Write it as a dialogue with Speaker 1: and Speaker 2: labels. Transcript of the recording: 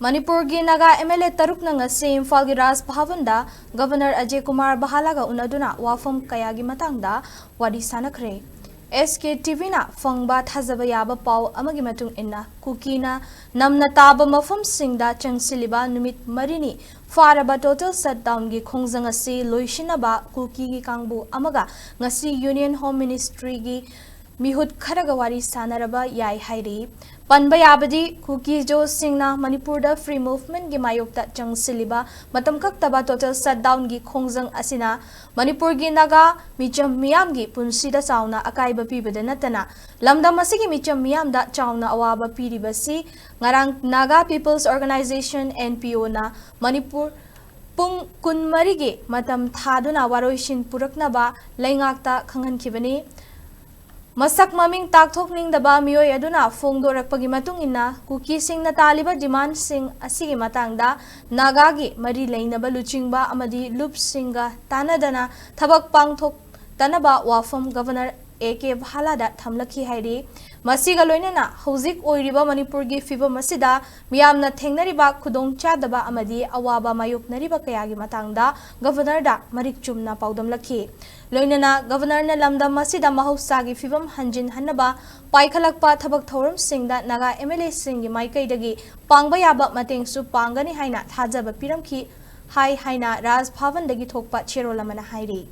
Speaker 1: Manipur gi naga MLA taruk na ngasi Imphal gi Raj Bhavan da Governor Ajay Kumar Bahala ga unaduna Wafam kaya gi matang da wadi Khannakhre. SKTV na fangba thazaba yaba pau amagi matung inna kukina namna taba mafam singda changsiliba numit marini faraba total shutdown gi khongjang asi Loisin-Hanba kuki gi kangbu amaga ngasi Union Home Ministry gi mihut kharaga wari sanaraba yai hairi panba yabadi kuki jo singna Manipur da free movement gi mayokta changsiliba matam kaktaba total shutdown gi khongjang asina Manipur gi naga micham miyam gi punsida chauna akaiba pibada natana lamdam asigi micham miyam da chauna awaba piribasi ngarang Naga People's Organization NPO na Manipur pung kunmari gi matam thaduna waroishin puraknaba laingakta khanghankibani Masak maming takthokning daba miyoy aduna phongdorakpagi matung inna kuki sing na taliba demand sing asigi matangda nagagi mari lainaba luchingba amadi loop singa tanadana thabak pangthok tanaba Wafam Governor AK Bhala da thamlaki hairi masiga loinana hauzik oiriba Manipur gi fiba masida miyamna thengnariba khudong chadaba amadi awaba mayoknariba kayagi matangda Governor da marik chumna paudamlaki loinana Governor na lamdam masida mahausagi fibam hanjin hannaba paikhalakpa thabak thoram singda naga MLA singi maikaidagi pangba yaba mateng su pangani haina thajaba piramki hai haina Raj Bhavan dagi thokpa cherolamana hairi